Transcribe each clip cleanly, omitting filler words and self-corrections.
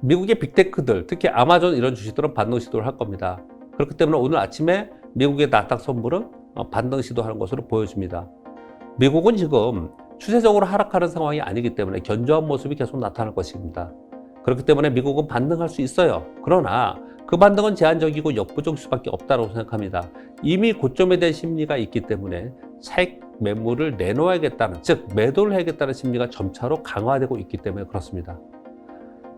미국의 빅테크들, 특히 아마존 이런 주식들은 반등 시도를 할 겁니다. 그렇기 때문에 오늘 아침에 미국의 나스닥 선물은 반등 시도하는 것으로 보여집니다. 미국은 지금 추세적으로 하락하는 상황이 아니기 때문에 견조한 모습이 계속 나타날 것입니다. 그렇기 때문에 미국은 반등할 수 있어요. 그러나 그 반등은 제한적이고 역부족일 수밖에 없다고 생각합니다. 이미 고점에 대한 심리가 있기 때문에 차익 매물을 내놓아야겠다는, 즉 매도를 해야겠다는 심리가 점차로 강화되고 있기 때문에 그렇습니다.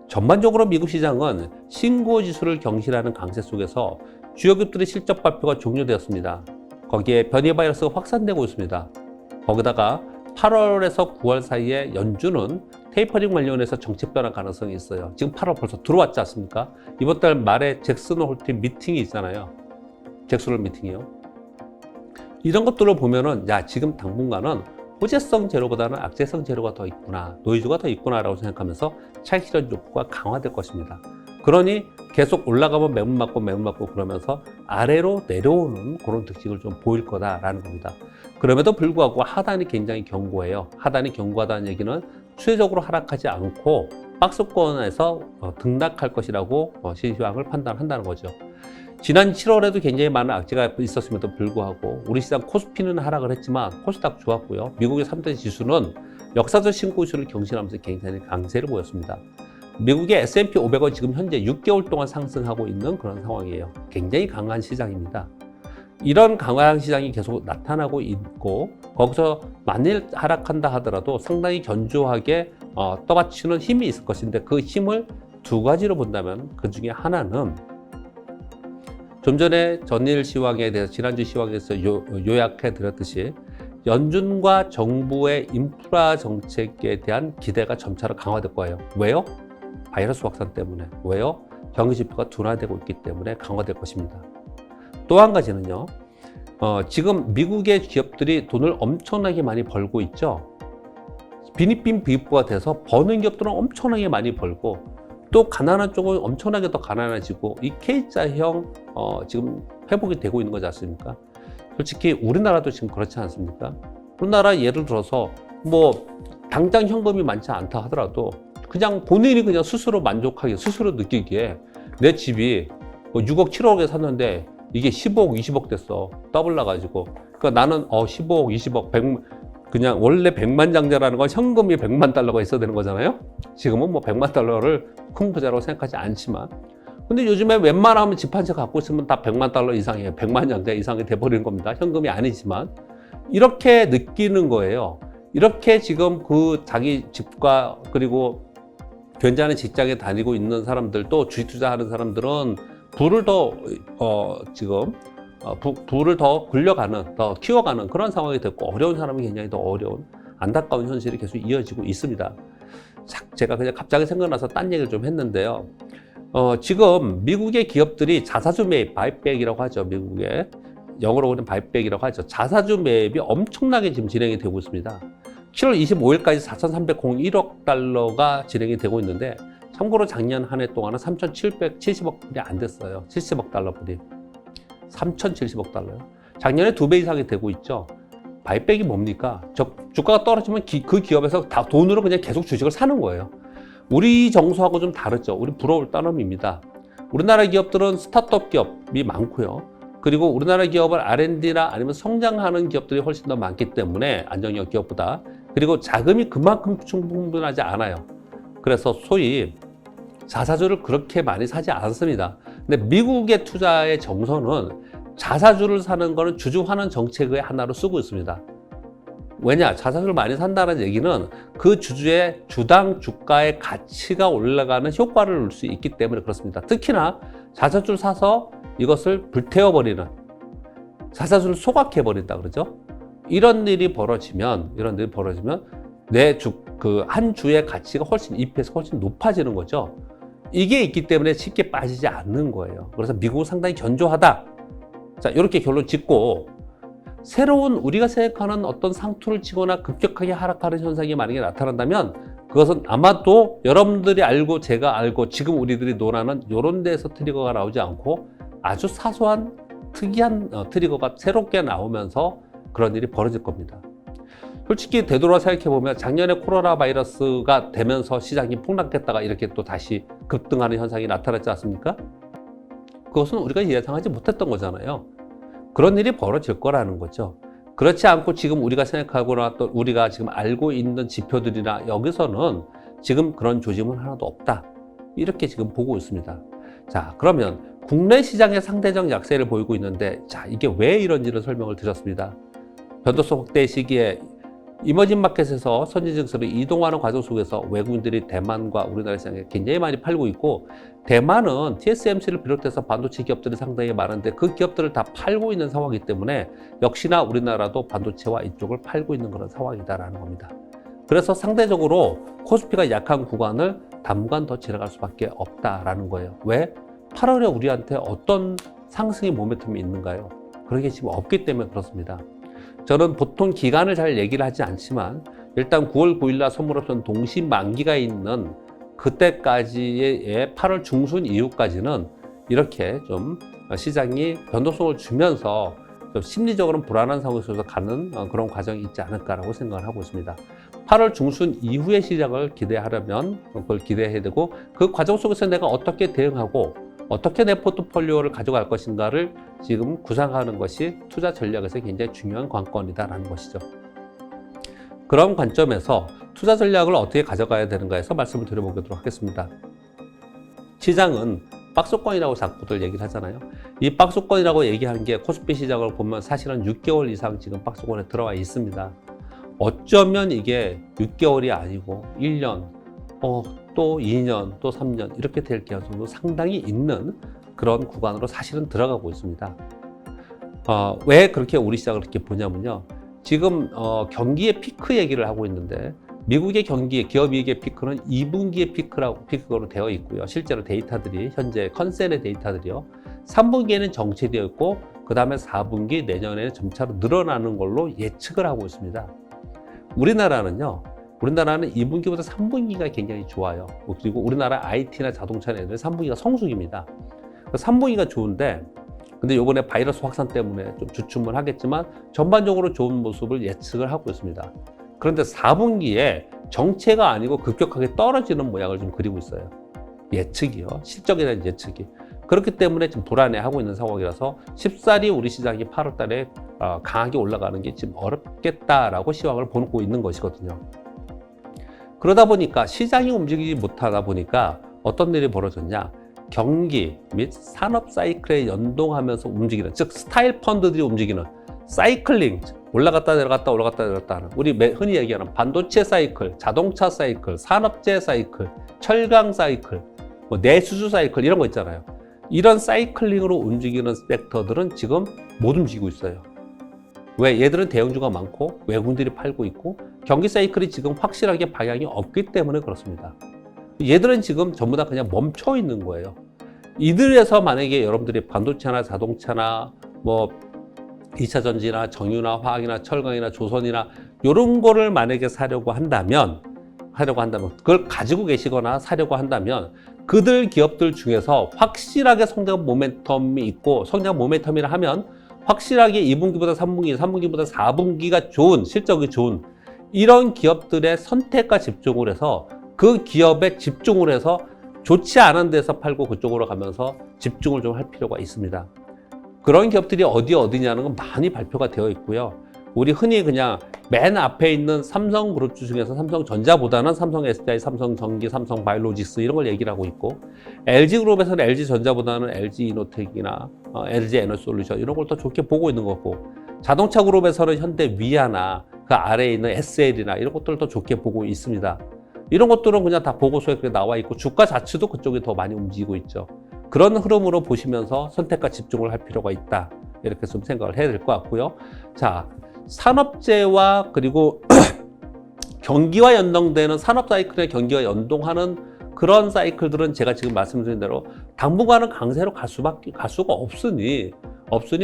전반적으로 미국 시장은 신고어 지수를 경신하는 강세 속에서 주요 기업들의 실적 발표가 종료되었습니다. 거기에 변이 바이러스가 확산되고 있습니다. 거기다가 8월에서 9월 사이에 연준은 테이퍼링 관련해서 정책 변화 가능성이 있어요. 지금 8월 벌써 들어왔지 않습니까? 이번 달 말에 잭슨 홀팀 미팅이 있잖아요. 잭슨 홀 미팅이요. 이런 것들을 보면은 지금 당분간은 호재성 재료보다는 악재성 재료가 더 있구나, 노이즈가 더 있구나라고 생각하면서 차익 실현 욕구가 강화될 것입니다. 그러니 계속 올라가면 매물 맞고 그러면서 아래로 내려오는 그런 특징을 좀 보일 거다라는 겁니다. 그럼에도 불구하고 하단이 굉장히 견고해요. 하단이 견고하다는 얘기는 추세적으로 하락하지 않고 박스권에서 등락할 것이라고 시황을 판단한다는 거죠. 지난 7월에도 굉장히 많은 악재가 있었음에도 불구하고 우리 시장 코스피는 하락을 했지만 코스닥 좋았고요. 미국의 3대 지수는 역사적 신고수를 경신하면서 굉장히 강세를 보였습니다. 미국의 S&P 500은 지금 현재 6개월 동안 상승하고 있는 그런 상황이에요. 굉장히 강한 시장입니다. 이런 강한 시장이 계속 나타나고 있고 거기서 만일 하락한다 하더라도 상당히 견조하게 떠받치는 힘이 있을 것인데 그 힘을 두 가지로 본다면 그 중에 하나는 좀 전에 전일 시황에 대해서 지난주 시황에서 요약해 드렸듯이 연준과 정부의 인프라 정책에 대한 기대가 점차로 강화될 거예요. 왜요? 바이러스 확산 때문에. 왜요? 경기 지표가 둔화되고 있기 때문에 강화될 것입니다. 또 한 가지는요. 지금 미국의 기업들이 돈을 엄청나게 많이 벌고 있죠. 빈익빈 비입부가 돼서 버는 기업들은 엄청나게 많이 벌고 또 가난한 쪽은 엄청나게 더 가난해지고 이 K자형 지금 회복이 되고 있는 거지 않습니까? 솔직히 우리나라도 지금 그렇지 않습니까? 우리나라 예를 들어서 뭐 당장 현금이 많지 않다 하더라도 그냥 본인이 그냥 스스로 만족하게 스스로 느끼기에 내 집이 6억 7억에 샀는데 이게 15억 20억 됐어. 더블 나가지고 그러니까 나는 15억 20억 100 그냥 원래 100만 장자라는 건 현금이 100만 달러가 있어야 되는 거잖아요. 지금은 뭐 100만 달러를 큰 부자라고 생각하지 않지만 근데 요즘에 웬만하면 집 한 채 갖고 있으면 다 100만 달러 이상이에요. 100만 장자 이상이 돼버리는 겁니다. 현금이 아니지만 이렇게 느끼는 거예요. 이렇게 지금 그 자기 집과 그리고 괜찮은 직장에 다니고 있는 사람들도 주식 투자하는 사람들은 부를 더 부를 더 굴려가는, 더 키워가는 그런 상황이 됐고 어려운 사람이 굉장히 더 어려운 안타까운 현실이 계속 이어지고 있습니다. 제가 그냥 갑자기 생각나서 딴 얘기를 좀 했는데요. 지금 미국의 기업들이 자사주 매입, 바이백이라고 하죠. 미국의 영어로는 바이백이라고 하죠. 자사주 매입이 엄청나게 지금 진행이 되고 있습니다. 7월 25일까지 4,301억 달러가 진행이 되고 있는데 참고로 작년 한 해 동안은 3,770억 불이 안 됐어요. 70억 달러 불이. 3,070억 달러요. 작년에 2배 이상이 되고 있죠. 바이백이 뭡니까? 주가가 떨어지면 그 기업에서 다 돈으로 그냥 계속 주식을 사는 거예요. 우리 정서하고 좀 다르죠. 우리 부러울 따름입니다. 우리나라 기업들은 스타트업 기업이 많고요. 그리고 우리나라 기업은 R&D나 아니면 성장하는 기업들이 훨씬 더 많기 때문에 안정력 기업보다 그리고 자금이 그만큼 충분하지 않아요. 그래서 소위 자사주를 그렇게 많이 사지 않습니다. 근데 미국의 투자의 정서는 자사주를 사는 거는 주주 환원 정책의 하나로 쓰고 있습니다. 왜냐? 자사주를 많이 산다는 얘기는 그 주주의 주당 주가의 가치가 올라가는 효과를 낼 수 있기 때문에 그렇습니다. 특히나 자사주를 사서 이것을 불태워버리는, 자사주를 소각해버린다 그러죠. 이런 일이 벌어지면 내 한 주의 가치가 훨씬 EPS가 훨씬 높아지는 거죠. 이게 있기 때문에 쉽게 빠지지 않는 거예요. 그래서 미국은 상당히 견조하다. 자, 이렇게 결론 짓고 새로운 우리가 생각하는 어떤 상투를 치거나 급격하게 하락하는 현상이 만약에 나타난다면 그것은 아마도 여러분들이 알고 제가 알고 지금 우리들이 논하는 이런 데서 트리거가 나오지 않고 아주 사소한 특이한 트리거가 새롭게 나오면서 그런 일이 벌어질 겁니다. 솔직히 되돌아 생각해보면 작년에 코로나 바이러스가 되면서 시장이 폭락했다가 이렇게 또 다시 급등하는 현상이 나타났지 않습니까? 그것은 우리가 예상하지 못했던 거잖아요. 그런 일이 벌어질 거라는 거죠. 그렇지 않고 지금 우리가 생각하거나 또 우리가 지금 알고 있는 지표들이나 여기서는 지금 그런 조짐은 하나도 없다. 이렇게 지금 보고 있습니다. 자, 그러면 국내 시장의 상대적 약세를 보이고 있는데, 자, 이게 왜 이런지를 설명을 드렸습니다. 변동성 확대 시기에 이머징 마켓에서 선진 증시로 이동하는 과정 속에서 외국인들이 대만과 우리나라 시장에 굉장히 많이 팔고 있고, 대만은 TSMC를 비롯해서 반도체 기업들이 상당히 많은데 그 기업들을 다 팔고 있는 상황이기 때문에 역시나 우리나라도 반도체와 이쪽을 팔고 있는 그런 상황이다라는 겁니다. 그래서 상대적으로 코스피가 약한 구간을 당분간 더 지나갈 수밖에 없다라는 거예요. 왜? 8월에 우리한테 어떤 상승의 모멘텀이 있는가요? 그런 게 지금 없기 때문에 그렇습니다. 저는 보통 기간을 잘 얘기를 하지 않지만 일단 9월 9일날 선물옵션 동시 만기가 있는 그때까지의 8월 중순 이후까지는 이렇게 좀 시장이 변동성을 주면서 좀 심리적으로는 불안한 상황 속에서 가는 그런 과정이 있지 않을까라고 생각을 하고 있습니다. 8월 중순 이후의 시장을 기대하려면 그걸 기대해야 되고, 그 과정 속에서 내가 어떻게 대응하고 어떻게 내 포트폴리오를 가져갈 것인가를 지금 구상하는 것이 투자 전략에서 굉장히 중요한 관건이다라는 것이죠. 그런 관점에서 투자 전략을 어떻게 가져가야 되는가에서 말씀을 드려보도록 하겠습니다. 시장은 박스권이라고 자꾸들 얘기를 하잖아요. 이 박스권이라고 얘기하는 게 코스피 시장을 보면 사실은 6개월 이상 지금 박스권에 들어와 있습니다. 어쩌면 이게 6개월이 아니고 1년, 또 2년, 또 3년 이렇게 될 가능성도 상당히 있는 그런 구간으로 사실은 들어가고 있습니다. 왜 그렇게 우리 시장을 그렇게 보냐면요. 지금 경기의 피크 얘기를 하고 있는데, 미국의 경기의 기업이익의 피크는 2분기의 피크로 되어 있고요. 실제로 데이터들이 현재 컨센의 데이터들이요. 3분기에는 정체되어 있고 그 다음에 4분기 내년에는 점차로 늘어나는 걸로 예측을 하고 있습니다. 우리나라는 2분기보다 3분기가 굉장히 좋아요. 그리고 우리나라 IT나 자동차 애들 3분기가 성수기입니다. 3분기가 좋은데, 근데 요번에 바이러스 확산 때문에 좀 주춤을 하겠지만 전반적으로 좋은 모습을 예측을 하고 있습니다. 그런데 4분기에 정체가 아니고 급격하게 떨어지는 모양을 좀 그리고 있어요. 예측이요. 실적에 대한 예측이. 그렇기 때문에 지금 불안해하고 있는 상황이라서 쉽사리 우리 시장이 8월 달에 강하게 올라가는 게 지금 어렵겠다라고 시황을 보고 있는 것이거든요. 그러다 보니까 시장이 움직이지 못하다 보니까 어떤 일이 벌어졌냐. 경기 및 산업 사이클에 연동하면서 움직이는, 즉 스타일 펀드들이 움직이는 사이클링, 올라갔다 내려갔다 올라갔다 내려갔다 하는, 우리 흔히 얘기하는 반도체 사이클, 자동차 사이클, 산업재 사이클, 철강 사이클, 내수주 사이클 이런 거 있잖아요. 이런 사이클링으로 움직이는 섹터들은 지금 못 움직이고 있어요. 왜? 얘들은 대형주가 많고 외국인들이 팔고 있고 경기 사이클이 지금 확실하게 방향이 없기 때문에 그렇습니다. 얘들은 지금 전부 다 그냥 멈춰 있는 거예요. 이들에서 만약에 여러분들이 반도체나 자동차나 2차 전지나 정유나 화학이나 철강이나 조선이나 이런 거를 만약에 사려고 한다면 그걸 가지고 계시거나 사려고 한다면 그들 기업들 중에서 확실하게 성장 모멘텀이 있고, 성장 모멘텀이라 하면 확실하게 2분기보다 3분기, 3분기보다 4분기가 좋은, 실적이 좋은 이런 기업들의 선택과 집중을 해서 그 기업에 집중을 해서 좋지 않은 데서 팔고 그쪽으로 가면서 집중을 좀 할 필요가 있습니다. 그런 기업들이 어디냐는 건 많이 발표가 되어 있고요. 우리 흔히 그냥 맨 앞에 있는 삼성그룹주 중에서 삼성전자보다는 삼성 SDI, 삼성전기, 삼성바이오로직스 이런 걸 얘기를 하고 있고, LG그룹에서는 LG전자보다는 LG이노텍이나 LG에너지솔루션 이런 걸 더 좋게 보고 있는 거고, 자동차그룹에서는 현대위아나 그 아래에 있는 SL이나 이런 것들을 더 좋게 보고 있습니다. 이런 것들은 그냥 다 보고서에 그렇게 나와 있고 주가 자체도 그쪽이 더 많이 움직이고 있죠. 그런 흐름으로 보시면서 선택과 집중을 할 필요가 있다. 이렇게 좀 생각을 해야 될 것 같고요. 자, 산업재와 그리고 경기와 연동되는 산업 사이클의 경기와 연동하는 그런 사이클들은 제가 지금 말씀드린 대로 당분간은 강세로 갈 수가 없으니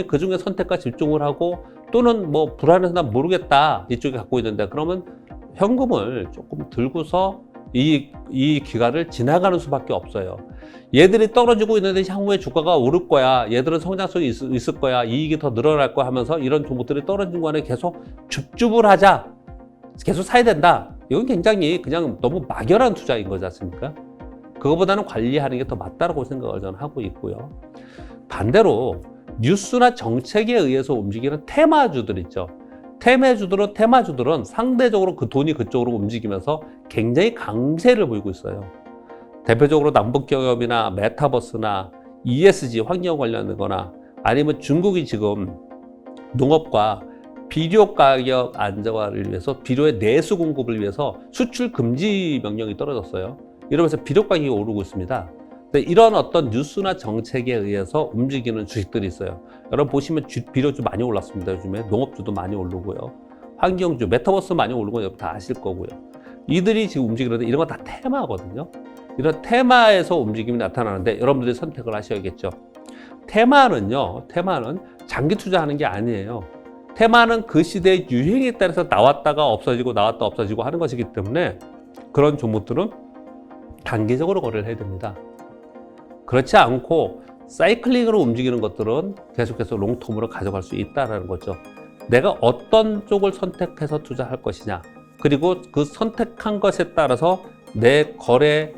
그 중에 선택과 집중을 하고, 또는 불안해서 난 모르겠다 이쪽에 갖고 있는데, 그러면 현금을 조금 들고서 이 기간을 지나가는 수밖에 없어요. 얘들이 떨어지고 있는데 향후에 주가가 오를 거야, 얘들은 성장성이 있을 거야, 이익이 더 늘어날 거야 하면서 이런 종목들이 떨어진 거에 계속 줍줍을 하자, 계속 사야 된다. 이건 굉장히 그냥 너무 막연한 투자인 거지 않습니까? 그거보다는 관리하는 게 더 맞다고 생각을 저는 하고 있고요. 반대로 뉴스나 정책에 의해서 움직이는 테마주들 있죠. 테마주들은 상대적으로 그 돈이 그쪽으로 움직이면서 굉장히 강세를 보이고 있어요. 대표적으로 남북경협이나 메타버스나 ESG 환경 관련된 거나 아니면 중국이 지금 농업과 비료 가격 안정화를 위해서 비료의 내수 공급을 위해서 수출 금지 명령이 떨어졌어요. 이러면서 비료 가격이 오르고 있습니다. 이런 어떤 뉴스나 정책에 의해서 움직이는 주식들이 있어요. 여러분 보시면 비료주 많이 올랐습니다. 요즘에 농업주도 많이 오르고요. 환경주, 메타버스 많이 오르고 여러분 다 아실 거고요. 이들이 지금 움직이는데 이런 건 다 테마거든요. 이런 테마에서 움직임이 나타나는데 여러분들이 선택을 하셔야겠죠. 테마는 장기 투자하는 게 아니에요. 테마는 그 시대의 유행에 따라서 나왔다가 없어지고 나왔다 없어지고 하는 것이기 때문에 그런 종목들은 단기적으로 거래를 해야 됩니다. 그렇지 않고 사이클링으로 움직이는 것들은 계속해서 롱텀으로 가져갈 수 있다는 거죠. 내가 어떤 쪽을 선택해서 투자할 것이냐, 그리고 그 선택한 것에 따라서 내 거래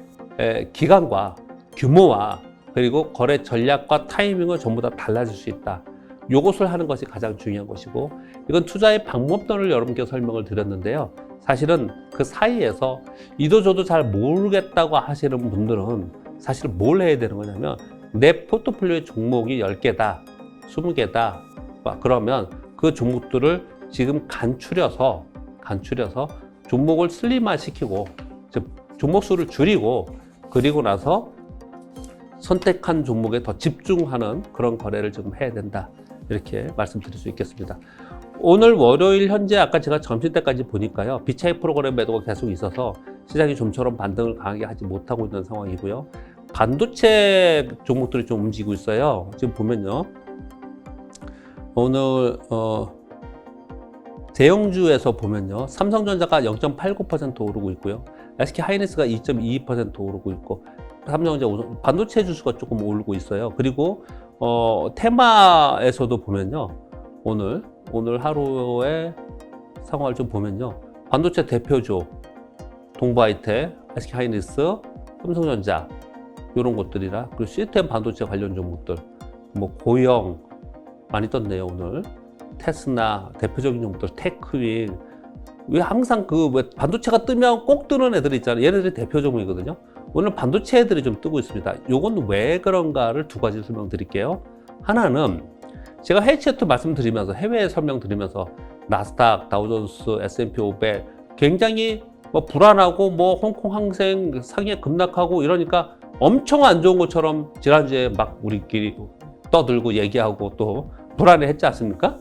기간과 규모와 그리고 거래 전략과 타이밍은 전부 다 달라질 수 있다. 이것을 하는 것이 가장 중요한 것이고, 이건 투자의 방법론을 여러분께 설명을 드렸는데요. 사실은 그 사이에서 이도 저도 잘 모르겠다고 하시는 분들은 사실 뭘 해야 되는 거냐면, 내 포트폴리오의 종목이 10개다, 20개다. 그러면 그 종목들을 지금 간추려서 종목을 슬림화시키고, 즉 종목 수를 줄이고, 그리고 나서 선택한 종목에 더 집중하는 그런 거래를 지금 해야 된다. 이렇게 말씀드릴 수 있겠습니다. 오늘 월요일 현재 아까 제가 점심때까지 보니까요, 비차익 프로그램 매도가 계속 있어서 시장이 좀처럼 반등을 강하게 하지 못하고 있는 상황이고요. 반도체 종목들이 좀 움직이고 있어요. 지금 보면요, 오늘 대형주에서 보면요, 삼성전자가 0.89% 오르고 있고요, SK하이닉스가 2.22% 오르고 있고, 삼성전자 반도체 지수가 조금 오르고 있어요. 그리고 테마에서도 보면요, 오늘 하루의 상황을 좀 보면요, 반도체 대표주 동부하이텍, SK하이닉스, 삼성전자 이런 것들이라, 그리고 시스템 반도체 관련 종목들, 뭐 고영 많이 떴네요. 오늘 테스나 대표적인 종목들, 테크윙. 왜 항상 왜 반도체가 뜨면 꼭 뜨는 애들 있잖아요. 얘네들이 대표 종목이거든요. 오늘 반도체 애들이 좀 뜨고 있습니다. 요건 왜 그런가를 두 가지 설명드릴게요. 하나는 제가 해외 차트 말씀드리면서, 해외 설명드리면서 나스닥, 다우존스, S&P 500 굉장히 불안하고 홍콩 항생 상해 급락하고 이러니까 엄청 안 좋은 것처럼 지난주에 막 우리끼리 떠들고 얘기하고 또 불안해했지 않습니까?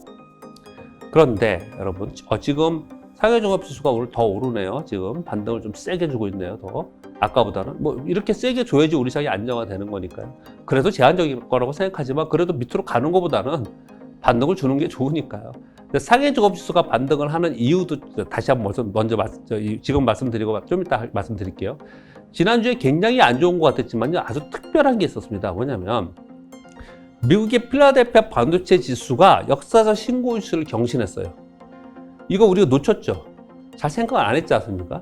그런데 여러분, 지금 상해종합지수가 오늘 더 오르네요. 지금 반등을 좀 세게 주고 있네요. 더 아까보다는 이렇게 세게 줘야지 우리 시장이 안정화되는 거니까요. 그래도 제한적인 거라고 생각하지만 그래도 밑으로 가는 것보다는 반등을 주는 게 좋으니까요. 상해종합지수가 반등을 하는 이유도 다시 한번 먼저 지금 말씀드리고 좀 이따 말씀드릴게요. 지난주에 굉장히 안 좋은 것 같았지만요, 아주 특별한 게 있었습니다. 뭐냐면 미국의 필라델피아 반도체 지수가 역사적 신고 지수를 경신했어요. 이거 우리가 놓쳤죠. 잘 생각 안 했지 않습니까?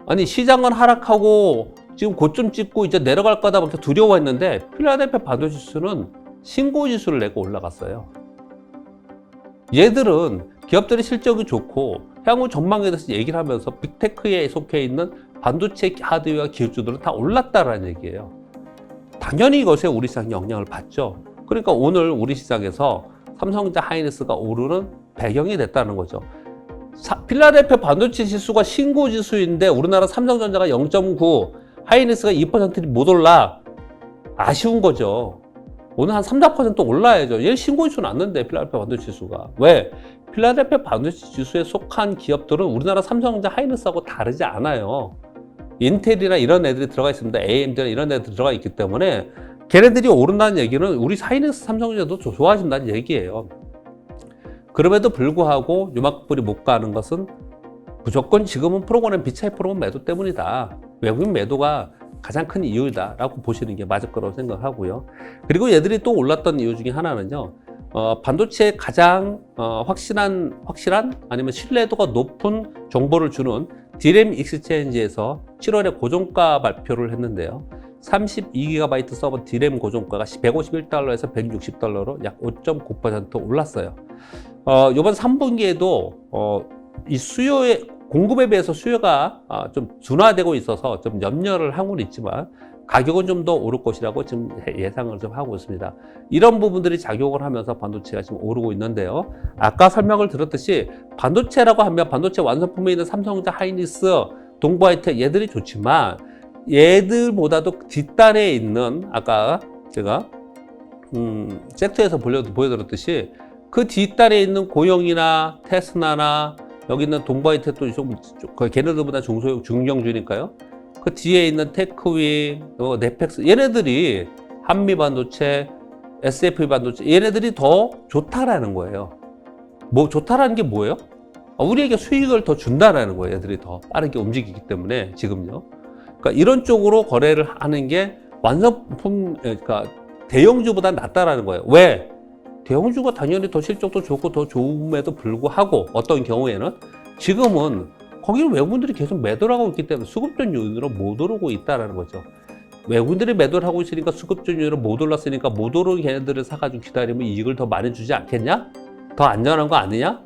아니, 시장은 하락하고 지금 고점 찍고 이제 내려갈 거다 막 두려워했는데 필라델피아 반도체 지수는 신고 지수를 내고 올라갔어요. 얘들은 기업들의 실적이 좋고 향후 전망에 대해서 얘기를 하면서 빅테크에 속해 있는 반도체 하드웨어 기술주들은 다 올랐다라는 얘기예요. 당연히 이것에 우리 시장이 영향을 받죠. 그러니까 오늘 우리 시장에서 삼성전자, 하이닉스가 오르는 배경이 됐다는 거죠. 필라델피아 반도체 지수가 신고 지수인데 우리나라 삼성전자가 0.9, 하이닉스가 2%를 못 올라. 아쉬운 거죠. 오늘 한 3, 4% 올라야죠. 얘 신고 지수 났는데 필라델피아 반도체 지수가. 왜? 필라델피아 반도체 지수에 속한 기업들은 우리나라 삼성전자, 하이닉스하고 다르지 않아요. 인텔이나 이런 애들이 들어가 있습니다. AMD나 이런 애들이 들어가 있기 때문에 걔네들이 오른다는 얘기는 우리 하이닉스, 삼성전자도 좋아진다는 얘기예요. 그럼에도 불구하고 유mak불이 못 가는 것은 무조건 지금은 프로그램 비차익 프로그램 매도 때문이다. 외국인 매도가 가장 큰 이유다라고 보시는 게 맞을 거라고 생각하고요. 그리고 얘들이 또 올랐던 이유 중에 하나는요, 반도체의 가장 확실한 아니면 신뢰도가 높은 정보를 주는 DRAM 익스체인지에서 7월에 고종가 발표를 했는데요. 32GB 서버 DRAM 고종가가 151달러에서 160달러로 약 5.9% 올랐어요. 이번 3분기에도 이 수요의 공급에 비해서 수요가 좀 둔화되고 있어서 좀 염려를 하고는 있지만 가격은 좀 더 오를 것이라고 지금 예상을 좀 하고 있습니다. 이런 부분들이 작용을 하면서 반도체가 지금 오르고 있는데요. 아까 설명을 드렸듯이 반도체라고 하면 반도체 완성품에 있는 삼성전자, 하이닉스, 동부하이텍 얘들이 좋지만 얘들보다도 뒷단에 있는 아까 제가 섹터에서 보여드렸듯이 그 뒷단에 있는 고영이나 테스나나 여기 있는 동부하이텍도 좀 걔네들보다 중경주니까요. 그 뒤에 있는 테크윈, 네펙스 얘네들이 한미 반도체, SFE 반도체 얘네들이 더 좋다라는 거예요. 뭐 좋다라는 게 뭐예요? 우리에게 수익을 더 준다라는 거예요. 얘들이 더 빠르게 움직이기 때문에 지금요. 그러니까 이런 쪽으로 거래를 하는 게 완성품, 그러니까 대형주보다 낫다라는 거예요. 왜? 대형주가 당연히 더 실적도 좋고 더 좋음에도 불구하고 어떤 경우에는 지금은 거기는 외국인들이 계속 매도를 하고 있기 때문에 수급전 요인으로 못 오르고 있다는 거죠. 외국인들이 매도를 하고 있으니까 수급전 요인으로 못 올랐으니까 못 오르는 걔네들을 사가지고 기다리면 이익을 더 많이 주지 않겠냐? 더 안전한 거 아니냐?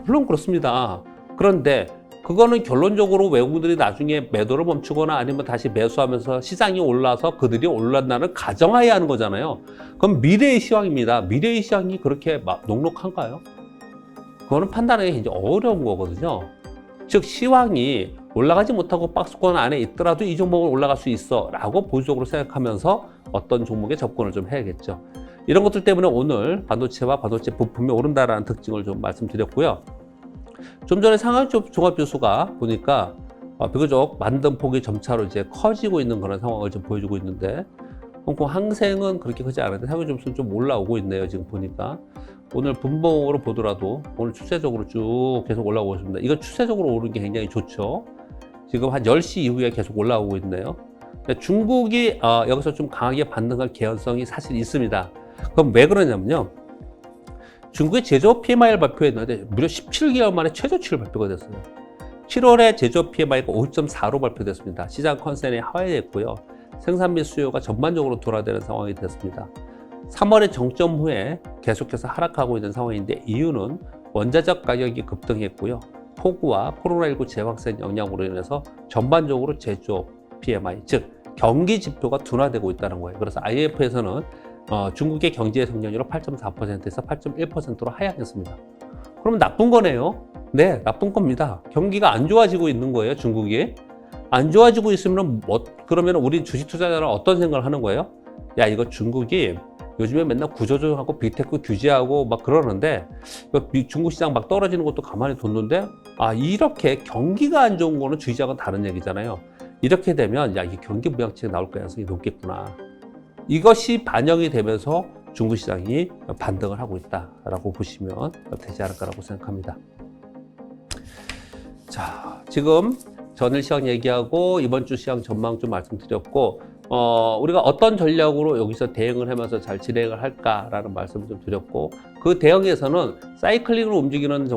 물론 그렇습니다. 그런데 그거는 결론적으로 외국인들이 나중에 매도를 멈추거나 아니면 다시 매수하면서 시장이 올라서 그들이 올랐다는 가정하에 하는 거잖아요. 그럼 미래의 시황입니다. 미래의 시황이 그렇게 녹록한가요? 그거는 판단하기 이제 어려운 거거든요. 즉 시황이 올라가지 못하고 박스권 안에 있더라도 이 종목은 올라갈 수 있어 라고 보수적으로 생각하면서 어떤 종목에 접근을 좀 해야겠죠. 이런 것들 때문에 오늘 반도체와 반도체 부품이 오른다라는 특징을 좀 말씀드렸고요. 좀 전에 상하이 종합지수가 보니까 비교적 만든 폭이 점차로 이제 커지고 있는 그런 상황을 좀 보여주고 있는데 홍콩 항생은 그렇게 크지 않은데 상하이 지수는 좀 올라오고 있네요. 지금 보니까 오늘 분봉으로 보더라도 오늘 추세적으로 쭉 계속 올라오고 있습니다. 이거 추세적으로 오르는 게 굉장히 좋죠. 지금 한 10시 이후에 계속 올라오고 있네요. 중국이 여기서 좀 강하게 반등할 개연성이 사실 있습니다. 그럼 왜 그러냐면요. 중국의 제조업 PMI를 발표했는데 무려 17개월 만에 최저치를 발표가 됐어요. 7월에 제조업 PMI가 50.4로 발표됐습니다. 시장 컨센이 하회됐고요. 생산 및 수요가 전반적으로 둔화되는 상황이 됐습니다. 3월의 정점 후에 계속해서 하락하고 있는 상황인데 이유는 원자재 가격이 급등했고요. 폭우와 코로나19 재확산 영향으로 인해서 전반적으로 제조업 PMI, 즉 경기 지표가 둔화되고 있다는 거예요. 그래서 IMF에서는 중국의 경제 성장률을 8.4%에서 8.1%로 하향했습니다. 그럼 나쁜 거네요. 네, 나쁜 겁니다. 경기가 안 좋아지고 있는 거예요. 중국이 안 좋아지고 있으면 그러면 우리 주식 투자자는 어떤 생각을 하는 거예요? 야, 이거 중국이 요즘에 맨날 구조조정하고 빅테크 규제하고 막 그러는데 중국 시장 막 떨어지는 것도 가만히 뒀는데 이렇게 경기가 안 좋은 거는 주식하고는 다른 얘기잖아요. 이렇게 되면 야, 이 경기 부양책이 나올 가능성이 높겠구나. 이것이 반영이 되면서 중국 시장이 반등을 하고 있다라고 보시면 되지 않을까라고 생각합니다. 자, 지금 전일 시황 얘기하고 이번 주 시황 전망 좀 말씀드렸고 우리가 어떤 전략으로 여기서 대응을 하면서 잘 진행을 할까라는 말씀을 좀 드렸고 그 대응에서는 사이클링으로 움직이는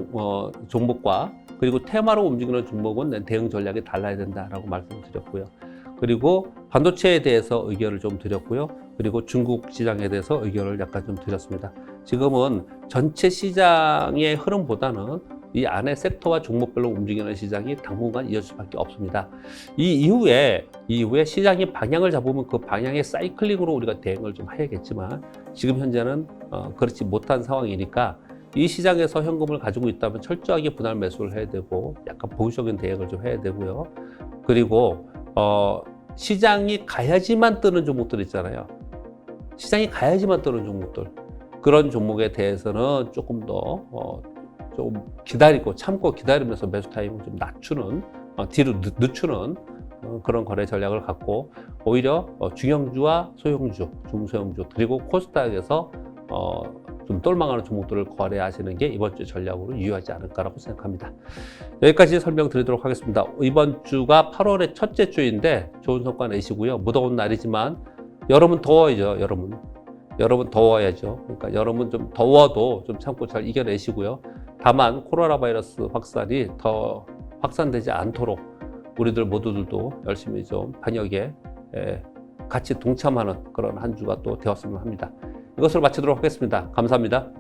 종목과 그리고 테마로 움직이는 종목은 대응 전략이 달라야 된다라고 말씀을 드렸고요. 그리고 반도체에 대해서 의견을 좀 드렸고요. 그리고 중국 시장에 대해서 의견을 약간 좀 드렸습니다. 지금은 전체 시장의 흐름보다는 이 안에 섹터와 종목별로 움직이는 시장이 당분간 이어질 수밖에 없습니다. 이 이후에 시장이 방향을 잡으면 그 방향의 사이클링으로 우리가 대응을 좀 해야겠지만 지금 현재는 그렇지 못한 상황이니까 이 시장에서 현금을 가지고 있다면 철저하게 분할 매수를 해야 되고 약간 보수적인 대응을 좀 해야 되고요. 그리고 시장이 가야지만 뜨는 종목들 있잖아요. 시장이 가야지만 뜨는 종목들. 그런 종목에 대해서는 조금 더 좀 기다리고 참고 기다리면서 매수 타임을 좀 낮추는 뒤로 늦추는 그런 거래 전략을 갖고 오히려 중형주와 소형주, 중소형주 그리고 코스닥에서 좀 똘망하는 종목들을 거래하시는 게 이번 주 전략으로 유효하지 않을까라고 생각합니다. 여기까지 설명드리도록 하겠습니다. 이번 주가 8월의 첫째 주인데 좋은 성과 내시고요. 무더운 날이지만 여름은 더워야죠. 여러분 더워야죠. 그러니까 여러분 좀 더워도 좀 참고 잘 이겨내시고요. 다만 코로나 바이러스 확산이 더 확산되지 않도록 우리들 모두들도 열심히 좀 방역에 같이 동참하는 그런 한 주가 또 되었으면 합니다. 이것으로 마치도록 하겠습니다. 감사합니다.